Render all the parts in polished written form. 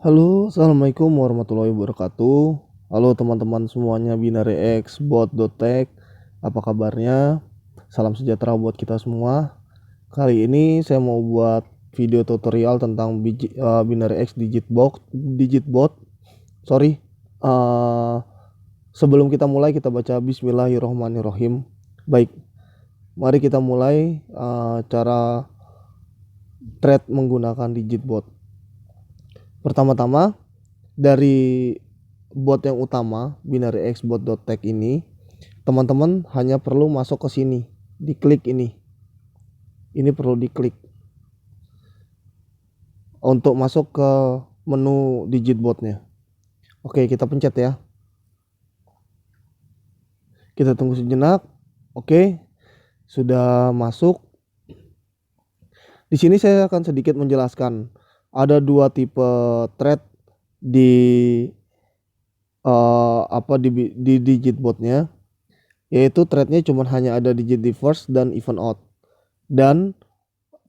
Halo, assalamualaikum warahmatullahi wabarakatuh. Halo teman-teman semuanya Binary X bot.tech, apa kabarnya? Salam sejahtera buat kita semua. Kali ini saya mau buat video tutorial tentang Binary X Digit Bot. Sorry. Eh, Sebelum kita mulai kita baca Bismillahirrohmanirrohim. Baik, mari kita mulai cara thread menggunakan Digit Bot. Pertama-tama, dari bot yang utama binaryxbot.tech ini, teman-teman hanya perlu masuk ke sini, diklik ini perlu diklik untuk masuk ke menu digit botnya. Oke, kita pencet ya, kita tunggu sejenak. Oke, sudah masuk. Di sini saya akan sedikit menjelaskan ada dua tipe thread di di digit botnya, yaitu threadnya cuma hanya ada digit di first dan even out. Dan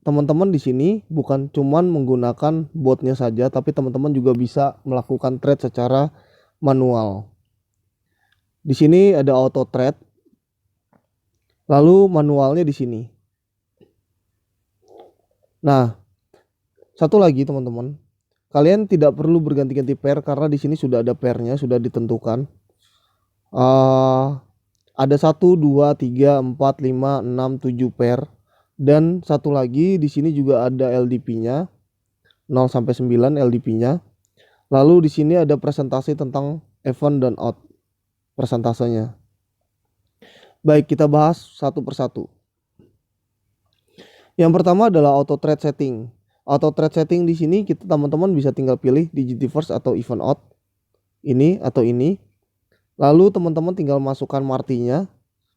teman-teman di sini bukan cuman menggunakan botnya saja, tapi teman-teman juga bisa melakukan thread secara manual. Di sini ada auto thread, lalu manualnya di sini. Nah, satu lagi teman-teman, kalian tidak perlu berganti-ganti pair karena di sini sudah ada pairnya, sudah ditentukan. Ada 1, 2, 3, 4, 5, 6, 7 pair. Dan satu lagi di sini juga ada LDP-nya 0 sampai 9 LDP-nya. Lalu di sini ada presentasi tentang event dan out presentasenya. Baik, kita bahas satu persatu. Yang pertama adalah auto thread setting. Auto thread setting di sini kita teman-teman bisa tinggal pilih digit first atau event out. Ini atau ini. Lalu teman-teman tinggal masukkan martinya,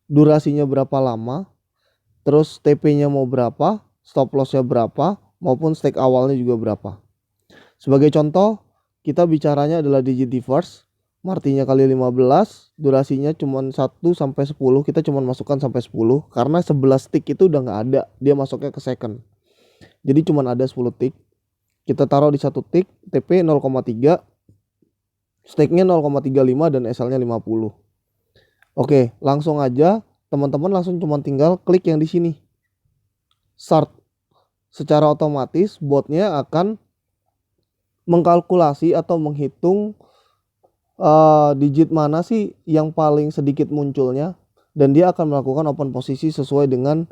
durasinya berapa lama, terus TP-nya mau berapa, stop loss-nya berapa, maupun stake awalnya juga berapa. Sebagai contoh, kita bicaranya adalah digit first, martinya kali 15, durasinya cuma 1 sampai 10, kita cuma masukkan sampai 10 karena 11 tick itu udah nggak ada, dia masuknya ke second. Jadi cuma ada 10 tick. Kita taruh di satu tick, TP 0,3, stake-nya 0,35 dan SL-nya 50. Oke, langsung aja teman-teman langsung cuma tinggal klik yang di sini. Start. Secara otomatis botnya akan mengkalkulasi atau menghitung digit mana sih yang paling sedikit munculnya, dan dia akan melakukan open posisi sesuai dengan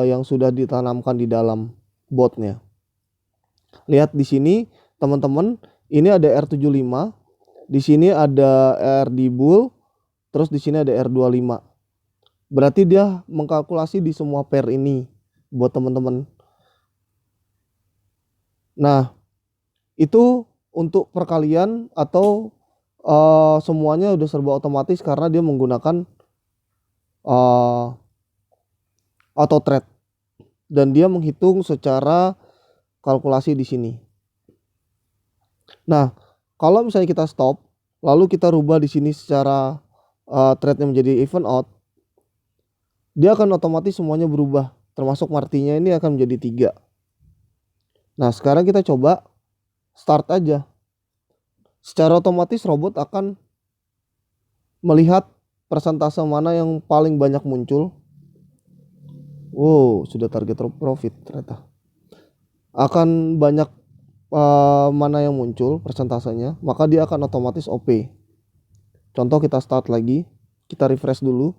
yang sudah ditanamkan di dalam botnya. Lihat di sini teman-teman, ini ada R75, di sini ada RD Bull, terus di sini ada R25. Berarti dia mengkalkulasi di semua pair ini buat teman-teman. Nah, itu untuk perkalian atau semuanya udah serba otomatis karena dia menggunakan auto thread dan dia menghitung secara kalkulasi di sini. Nah, kalau misalnya kita stop, lalu kita rubah di sini secara threadnya menjadi even out, dia akan otomatis semuanya berubah, termasuk martinya ini akan menjadi 3. Nah, sekarang kita coba start aja. Secara otomatis robot akan melihat persentase mana yang paling banyak muncul. Wow, sudah target profit ternyata. Akan banyak mana yang muncul persentasenya, maka dia akan otomatis OP. Contoh kita start lagi, kita refresh dulu.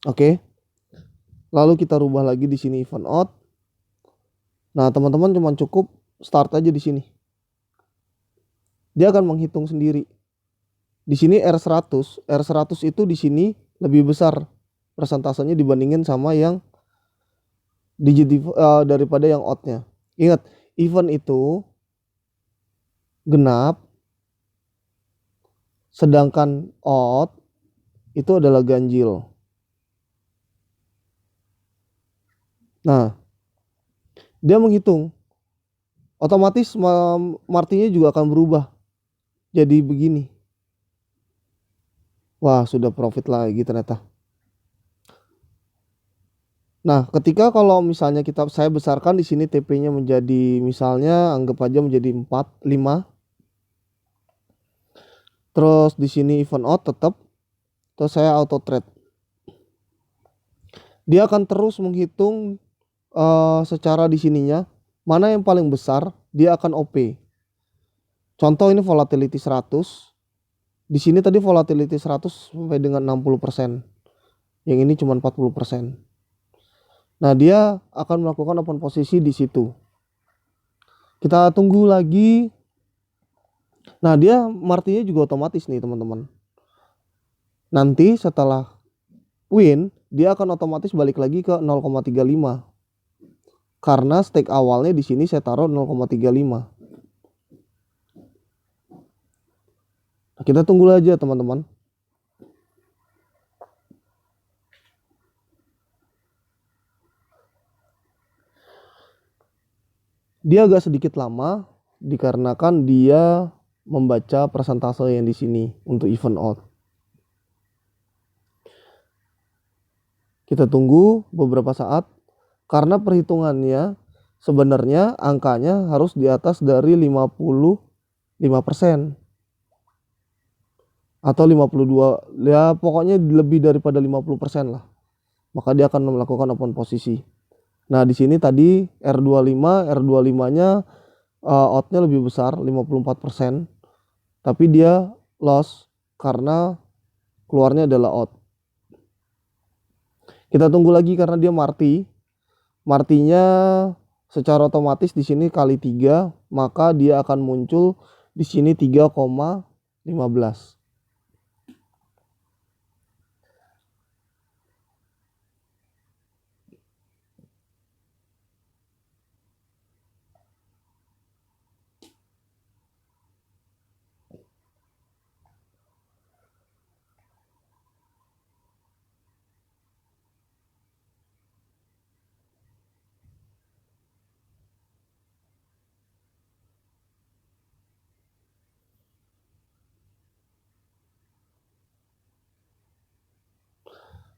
Oke. Lalu kita rubah lagi di sini even out. Nah, teman-teman cuma cukup start aja di sini. Dia akan menghitung sendiri. Di sini R100 itu di sini lebih besar persentasenya dibandingin sama yang digit daripada yang outnya. Ingat, even itu genap, sedangkan out itu adalah ganjil. Nah, dia menghitung, otomatis martinya juga akan berubah jadi begini. Wah, sudah profit lagi ternyata. Nah, ketika kalau misalnya saya besarkan di sini TP-nya menjadi misalnya anggap aja menjadi 4, 5. Terus di sini even out tetap, terus saya auto trade. Dia akan terus menghitung secara di sininya mana yang paling besar, dia akan OP. Contoh ini volatility 100. Di sini tadi volatility 100 sampai dengan 60%. Yang ini cuma 40%. Nah, dia akan melakukan open posisi di situ. Kita tunggu lagi. Nah, dia martinya juga otomatis nih, teman-teman. Nanti setelah win, dia akan otomatis balik lagi ke 0,35. Karena stake awalnya di sini saya taruh 0,35. Nah, kita tunggu aja, teman-teman. Dia agak sedikit lama dikarenakan dia membaca persentase yang di sini untuk even out. Kita tunggu beberapa saat karena perhitungannya sebenarnya angkanya harus di atas dari 55% atau 52, ya pokoknya lebih daripada 50% lah. Maka dia akan melakukan open posisi. Nah, di sini tadi R25, R25-nya outnya lebih besar 54%, tapi dia loss karena keluarnya adalah out. Kita tunggu lagi karena dia martinya secara otomatis di sini kali 3, maka dia akan muncul di sini 3,15.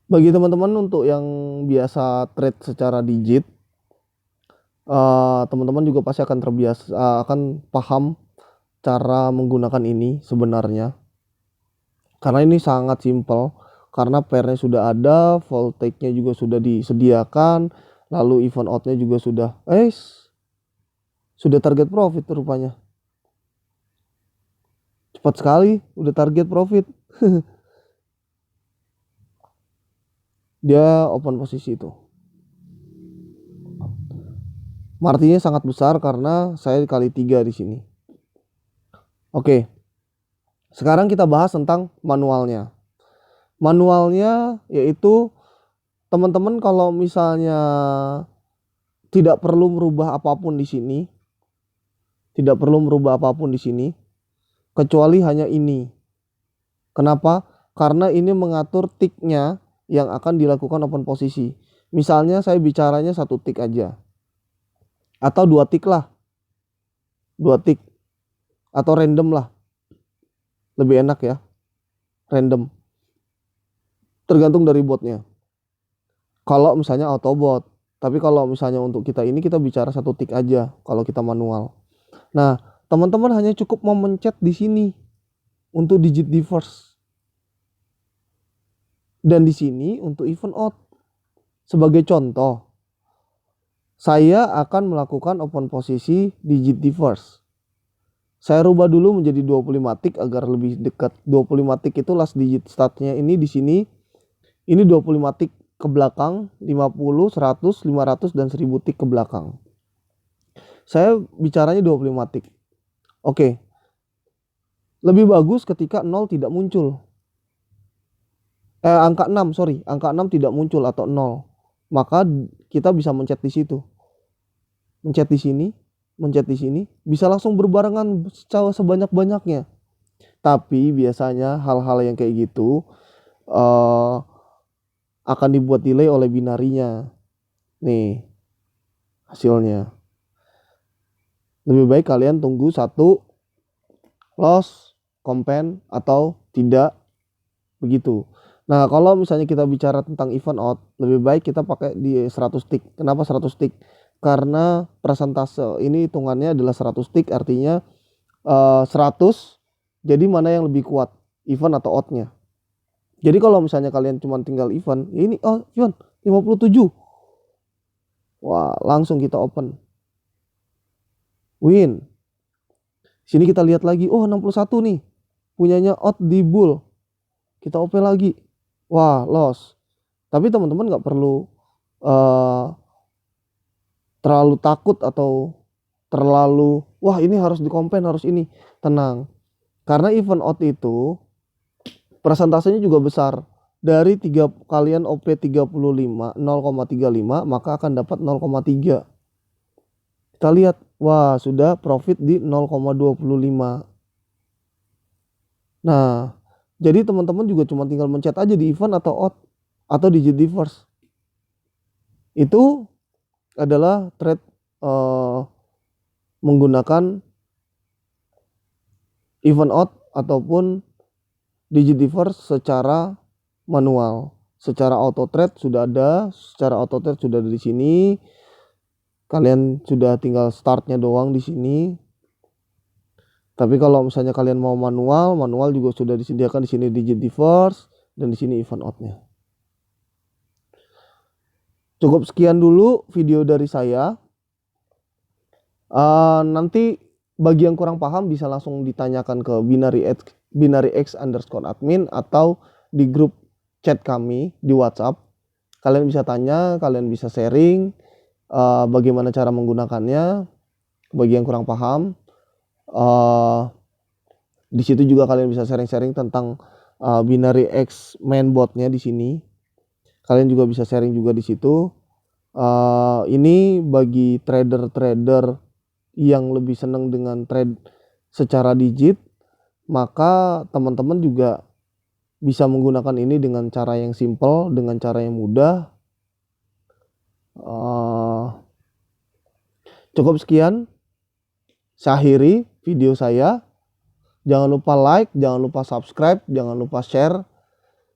Bagi teman-teman untuk yang biasa trade secara digit, teman-teman juga pasti akan terbiasa, akan paham cara menggunakan ini sebenarnya. Karena ini sangat simpel, karena pairnya sudah ada, voltage-nya juga sudah disediakan, lalu even out-nya juga sudah target profit rupanya. Cepat sekali, udah target profit. Dia open posisi itu. Martinya sangat besar karena saya kali 3 di sini. Oke. Sekarang kita bahas tentang manualnya. Manualnya yaitu teman-teman kalau misalnya tidak perlu merubah apapun di sini, tidak perlu merubah apapun di sini kecuali hanya ini. Kenapa? Karena ini mengatur ticknya yang akan dilakukan open posisi. Misalnya saya bicaranya 1 tick aja, atau 2 tick lah, 2 tick, atau random lah, lebih enak ya, random, tergantung dari botnya. Kalau misalnya auto bot, tapi kalau misalnya untuk kita ini kita bicara 1 tick aja kalau kita manual. Nah, teman-teman hanya cukup memencet di sini untuk digit diverse. Dan di sini untuk even out. Sebagai contoh, saya akan melakukan open posisi digit diverse. Saya rubah dulu menjadi 25 tick agar lebih dekat. 25 tick itu last digit startnya ini di sini. Ini 25 tick ke belakang, 50, 100, 500 dan 1000 tick ke belakang. Saya bicaranya 25 tick. Oke. Lebih bagus ketika 0 tidak muncul. Angka 6, sorry, angka 6 tidak muncul atau 0. Maka kita bisa mencet di situ. Mencet di sini, mencet di sini, bisa langsung berbarengan sebanyak-banyaknya. Tapi biasanya hal-hal yang kayak gitu akan dibuat delay oleh binarinya. Nih hasilnya. Lebih baik kalian tunggu 1 loss, kompen atau tidak begitu. Nah, kalau misalnya kita bicara tentang event out, lebih baik kita pakai di 100 tick. Kenapa 100 tick? Karena persentase ini hitungannya adalah 100 tick, artinya 100, jadi mana yang lebih kuat, event atau outnya. Jadi kalau misalnya kalian cuma tinggal event, ini event 57. Wah, langsung kita open. Win. Sini kita lihat lagi, 61 nih. Punyanya out di bull. Kita OP lagi. Wah, loss. Tapi teman-teman nggak perlu terlalu takut atau terlalu, wah ini harus dikomplain, harus ini. Tenang. Karena event out itu persentasenya juga besar. Dari 3 kalian OP 35, 0,35, maka akan dapat 0,3. Kita lihat, wah sudah profit di 0,25. Nah, jadi teman-teman juga cuma tinggal mencet aja di event atau out atau di GTVerse. Itu adalah trade menggunakan event out ataupun di GTVerse secara manual. Secara auto trade sudah ada, di sini. Kalian sudah tinggal startnya doang di sini. Tapi kalau misalnya kalian mau manual juga sudah disediakan di sini di GTVerse dan di sini event outnya. Cukup sekian dulu video dari saya. Nanti bagi yang kurang paham bisa langsung ditanyakan ke binary_x_admin atau di grup chat kami di WhatsApp. Kalian bisa tanya, kalian bisa sharing bagaimana cara menggunakannya. Bagi yang kurang paham, di situ juga kalian bisa sharing-sharing tentang binary_x mainbotnya di sini. Kalian juga bisa sharing juga di situ. Ini bagi trader-trader yang lebih senang dengan trade secara digit, maka teman-teman juga bisa menggunakan ini dengan cara yang simple, dengan cara yang mudah. Cukup sekian, saya akhiri video saya. Jangan lupa like, jangan lupa subscribe, jangan lupa share,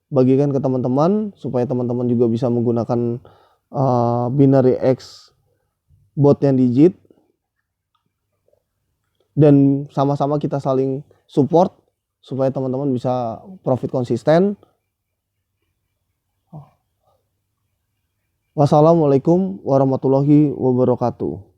bagikan ke teman-teman supaya teman-teman juga bisa menggunakan binary_x bot yang digit. Dan sama-sama kita saling support supaya teman-teman bisa profit konsisten. Wassalamualaikum warahmatullahi wabarakatuh.